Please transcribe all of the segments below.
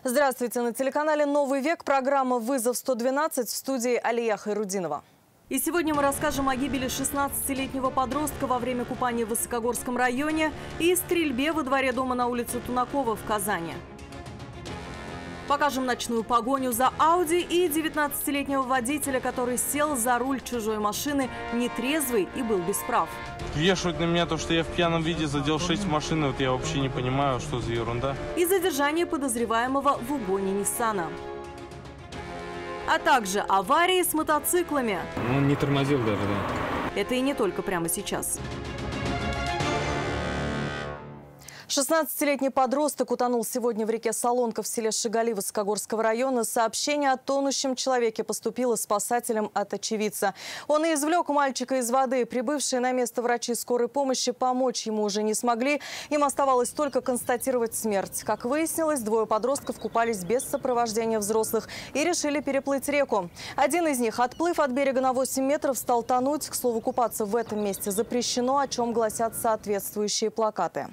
Здравствуйте! На телеканале «Новый век» программа «Вызов 112» в студии Алия Хайрудинова. И сегодня мы расскажем о гибели 16-летнего подростка во время купания в Высокогорском районе и стрельбе во дворе дома на улице Тунакова в Казани. Покажем ночную погоню за Ауди и 19-летнего водителя, который сел за руль чужой машины нетрезвый и был без прав. Вешают на меня то, что я в пьяном виде задел 6 машин, вот я вообще не понимаю, что за ерунда. И задержание подозреваемого в угоне Ниссана. А также аварии с мотоциклами. Он не тормозил даже, да. Это и не только прямо сейчас. 16-летний подросток утонул сегодня в реке Солонка в селе Шигали Высокогорского района. Сообщение о тонущем человеке поступило спасателям от очевидца. Он и извлек мальчика из воды. Прибывшие на место врачи скорой помощи помочь ему уже не смогли. Им оставалось только констатировать смерть. Как выяснилось, двое подростков купались без сопровождения взрослых и решили переплыть реку. Один из них, отплыв от берега на 8 метров, стал тонуть. К слову, купаться в этом месте запрещено, о чем гласят соответствующие плакаты.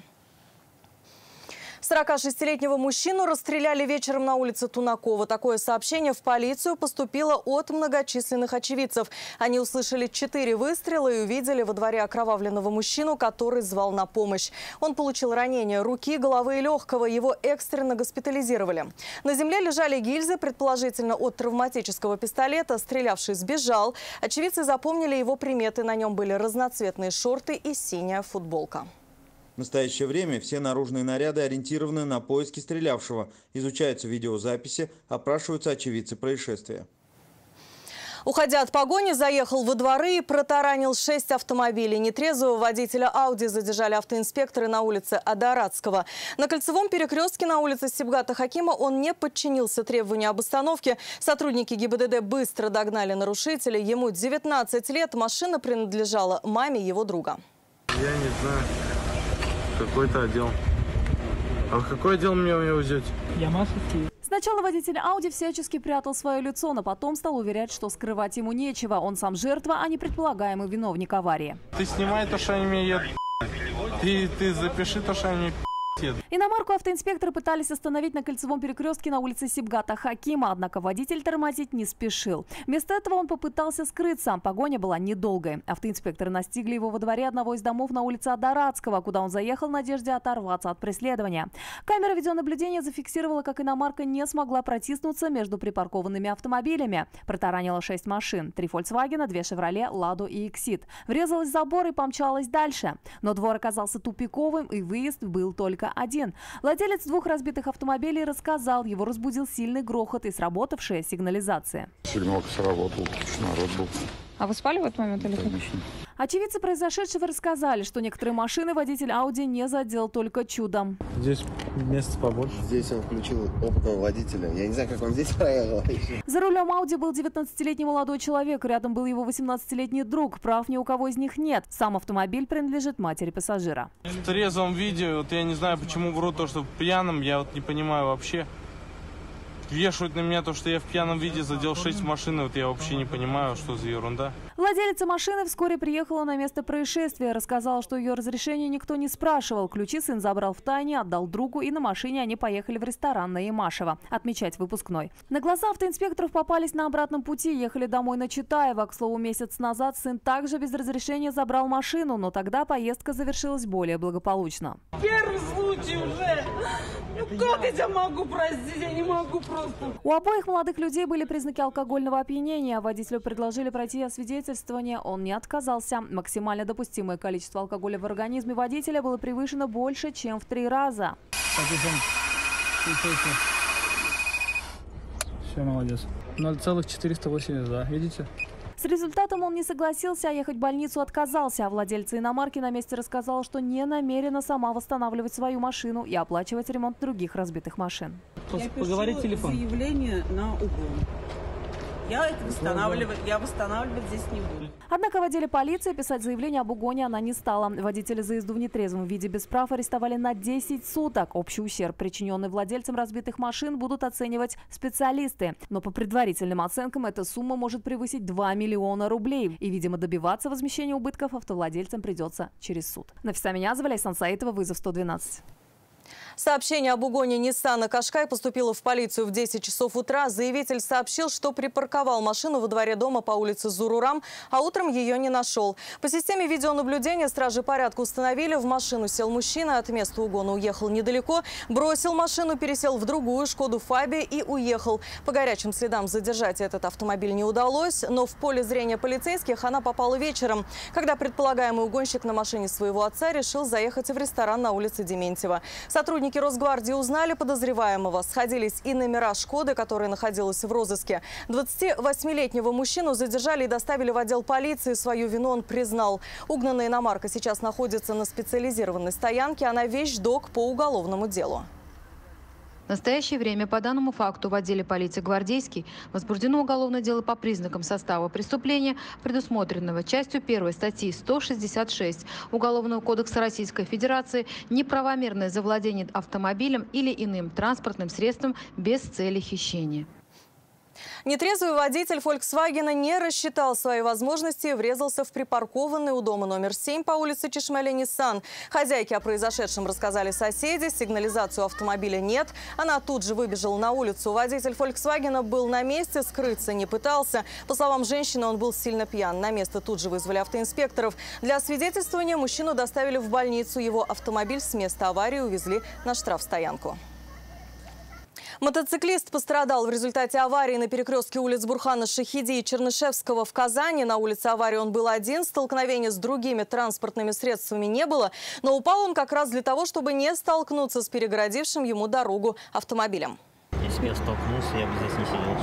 46-летнего мужчину расстреляли вечером на улице Тунакова. Такое сообщение в полицию поступило от многочисленных очевидцев. Они услышали 4 выстрела и увидели во дворе окровавленного мужчину, который звал на помощь. Он получил ранения руки, головы и легкого. Его экстренно госпитализировали. На земле лежали гильзы, предположительно от травматического пистолета. Стрелявший сбежал. Очевидцы запомнили его приметы. На нем были разноцветные шорты и синяя футболка. В настоящее время все наружные наряды ориентированы на поиски стрелявшего. Изучаются видеозаписи, опрашиваются очевидцы происшествия. Уходя от погони, заехал во дворы и протаранил 6 автомобилей. Нетрезвого водителя Ауди задержали автоинспекторы на улице Адаратского. На кольцевом перекрестке на улице Сибгата Хакима он не подчинился требованию об остановке. Сотрудники ГИБДД быстро догнали нарушителя. Ему 19 лет. Машина принадлежала маме его друга. Я не знаю. Какой-то отдел. А в какой отдел мне взять? Я Машевский. Сначала водитель Ауди всячески прятал свое лицо, но потом стал уверять, что скрывать ему нечего. Он сам жертва, а не предполагаемый виновник аварии. Ты снимай то, что они мне едут. Ты запиши то, что они мне едут. Иномарку автоинспекторы пытались остановить на кольцевом перекрестке на улице Сибгата Хакима, однако водитель тормозить не спешил. Вместо этого он попытался скрыться. Погоня была недолгой. Автоинспекторы настигли его во дворе одного из домов на улице Адаратского, куда он заехал в надежде оторваться от преследования. Камера видеонаблюдения зафиксировала, как иномарка не смогла протиснуться между припаркованными автомобилями. Протаранила 6 машин: 3 Volkswagen, 2 Chevrolet, Ладу и Exit. Врезалась в забор и помчалась дальше. Но двор оказался тупиковым, и выезд был только один. Владелец 2 разбитых автомобилей рассказал, его разбудил сильный грохот и сработавшая сигнализация. Сигналка сработала, народ был. А вы спали в этот момент или как? Конечно. Очевидцы произошедшего рассказали, что некоторые машины водитель Ауди не задел только чудом. Здесь место побольше. Здесь он включил опытного водителя. Я не знаю, как он здесь проехал. За рулем Ауди был 19-летний молодой человек. Рядом был его 18-летний друг. Прав ни у кого из них нет. Сам автомобиль принадлежит матери пассажира. В трезвом виде, вот я не знаю, почему врут то, что в пьяном, я вот не понимаю вообще. Вешают на меня то, что я в пьяном виде задел 6 машин, вот я вообще не понимаю, что за ерунда. Владелица машины вскоре приехала на место происшествия. Рассказала, что ее разрешения никто не спрашивал. Ключи сын забрал втайне, отдал другу, и на машине они поехали в ресторан на Ямашево отмечать выпускной. На глаза автоинспекторов попались на обратном пути, ехали домой на Читаево. К слову, месяц назад сын также без разрешения забрал машину, но тогда поездка завершилась более благополучно. Первый случай уже. Ну как я тебя могу простить? Я не могу просто. У обоих молодых людей были признаки алкогольного опьянения. Водителю предложили пройти освидетельствование. Он не отказался. Максимально допустимое количество алкоголя в организме водителя было превышено больше, чем в 3 раза. Все, молодец. 0,482, видите? С результатом он не согласился, а ехать в больницу отказался. А владельца иномарки на месте рассказала, что не намерена сама восстанавливать свою машину и оплачивать ремонт других разбитых машин. Я пишу заявление на угон. Я восстанавливать здесь не буду. Однако в отделе полиции писать заявление об угоне она не стала. Водителя за езду в нетрезвом виде без прав арестовали на 10 суток. Общий ущерб, причиненный владельцам разбитых машин, будут оценивать специалисты. Но по предварительным оценкам эта сумма может превысить 2 миллиона рублей. И, видимо, добиваться возмещения убытков автовладельцам придется через суд. Нафиса Минязова, Лейсан Саитова, Вызов 112. Сообщение об угоне Ниссана Кашкай поступило в полицию в 10 часов утра. Заявитель сообщил, что припарковал машину во дворе дома по улице Зурурам, а утром ее не нашел. По системе видеонаблюдения стражи порядка установили, в машину сел мужчина, от места угона уехал недалеко, бросил машину, пересел в другую Шкоду Фаби и уехал. По горячим следам задержать этот автомобиль не удалось, но в поле зрения полицейских она попала вечером, когда предполагаемый угонщик на машине своего отца решил заехать в ресторан на улице Дементьева. Сотрудники Росгвардии узнали подозреваемого. Сходились и номера Шкоды, которая находилась в розыске. 28-летнего мужчину задержали и доставили в отдел полиции. Свою вину он признал. Угнанная иномарка сейчас находится на специализированной стоянке. Она вещдок по уголовному делу. В настоящее время по данному факту в отделе полиции «Гвардейский» возбуждено уголовное дело по признакам состава преступления, предусмотренного частью 1 статьи 166 Уголовного кодекса Российской Федерации «Неправомерное завладение автомобилем или иным транспортным средством без цели хищения». Нетрезвый водитель «Фольксвагена» не рассчитал свои возможности и врезался в припаркованный у дома номер 7 по улице Чешмеле Ниссан. Хозяйке о произошедшем рассказали соседи. Сигнализацию автомобиля нет. Она тут же выбежала на улицу. Водитель «Фольксвагена» был на месте, скрыться не пытался. По словам женщины, он был сильно пьян. На место тут же вызвали автоинспекторов. Для освидетельствования мужчину доставили в больницу. Его автомобиль с места аварии увезли на штрафстоянку. Мотоциклист пострадал в результате аварии на перекрестке улиц Бурхана Шахиди и Чернышевского в Казани. На улице аварии он был один. Столкновения с другими транспортными средствами не было. Но упал он как раз для того, чтобы не столкнуться с перегородившим ему дорогу автомобилем. Если бы я столкнулся, я бы здесь не сидел.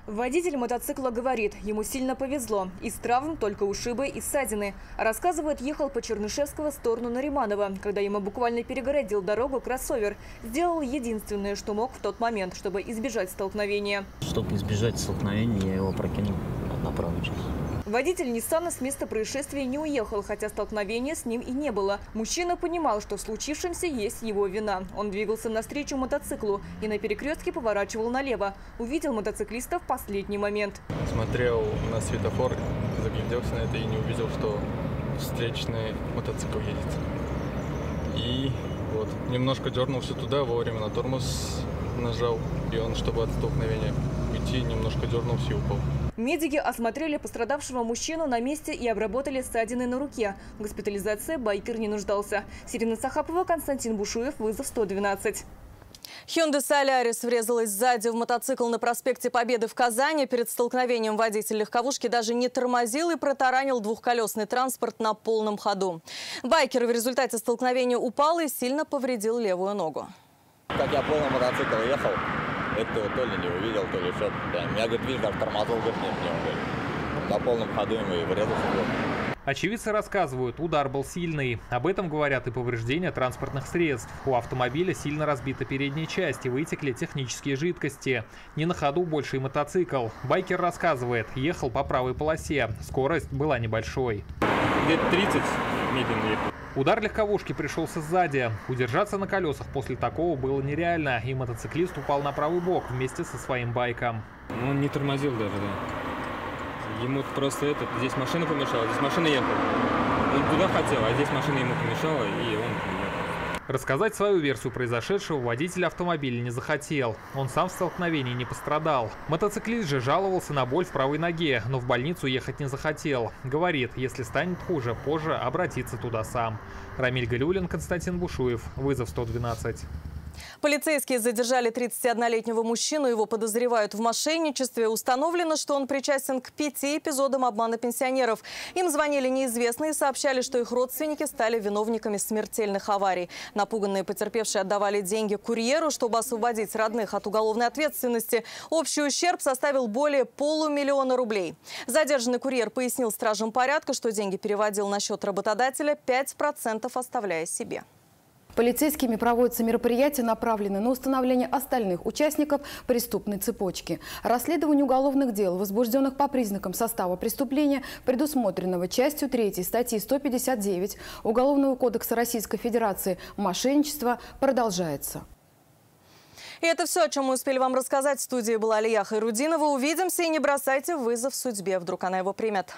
Водитель мотоцикла говорит, ему сильно повезло. Из травм только ушибы и ссадины. Рассказывает, ехал по Чернышевского в сторону Нариманова, когда ему буквально перегородил дорогу кроссовер. Сделал единственное, что мог в тот момент, чтобы избежать столкновения. Чтобы избежать столкновения, я его прокинул на правую часть. Водитель Ниссана с места происшествия не уехал, хотя столкновения с ним и не было. Мужчина понимал, что в случившемся есть его вина. Он двигался навстречу мотоциклу и на перекрестке поворачивал налево. Увидел мотоциклиста в последний момент. Смотрел на светофор, загляделся на это и не увидел, что встречный мотоцикл едет. И вот, немножко дернулся туда, вовремя на тормоз нажал. И он, чтобы от столкновения уйти, немножко дернулся и упал. Медики осмотрели пострадавшего мужчину на месте и обработали ссадины на руке. В госпитализации байкер не нуждался. Сирина Сахапова, Константин Бушуев, вызов 112. Hyundai Solaris врезалась сзади в мотоцикл на проспекте Победы в Казани. Перед столкновением водитель легковушки даже не тормозил и протаранил двухколесный транспорт на полном ходу. Байкер в результате столкновения упал и сильно повредил левую ногу. Как я полный мотоцикл ехал, этого то ли не увидел, то ли что. Я, говорит, видишь, даже тормозол, говорит, нет, на полном ходу ему и врезался. Очевидцы рассказывают, удар был сильный. Об этом говорят и повреждения транспортных средств. У автомобиля сильно разбита передняя часть и вытекли технические жидкости. Не на ходу больше и мотоцикл. Байкер рассказывает, ехал по правой полосе. Скорость была небольшой. Где-то 30 медленно ехал. Удар легковушки пришелся сзади. Удержаться на колесах после такого было нереально, и мотоциклист упал на правый бок вместе со своим байком. Он не тормозил даже, да. Ему просто здесь машина помешала, здесь машина ехала. Он туда хотел, а здесь машина ему помешала, и он ехал. Рассказать свою версию произошедшего водитель автомобиля не захотел. Он сам в столкновении не пострадал. Мотоциклист же жаловался на боль в правой ноге, но в больницу ехать не захотел. Говорит, если станет хуже, позже обратиться туда сам. Рамиль Галиуллин, Константин Бушуев, вызов 112. Полицейские задержали 31-летнего мужчину. Его подозревают в мошенничестве. Установлено, что он причастен к 5 эпизодам обмана пенсионеров. Им звонили неизвестные и сообщали, что их родственники стали виновниками смертельных аварий. Напуганные потерпевшие отдавали деньги курьеру, чтобы освободить родных от уголовной ответственности. Общий ущерб составил более $500 000 рублей. Задержанный курьер пояснил стражам порядка, что деньги переводил на счет работодателя, 5% оставляя себе. Полицейскими проводятся мероприятия, направленные на установление остальных участников преступной цепочки. Расследование уголовных дел, возбужденных по признакам состава преступления, предусмотренного частью 3 статьи 159 Уголовного кодекса Российской Федерации «Мошенничество», продолжается. И это все, о чем мы успели вам рассказать. В студии была Алия Хайрудинова. Увидимся и не бросайте вызов судьбе. Вдруг она его примет.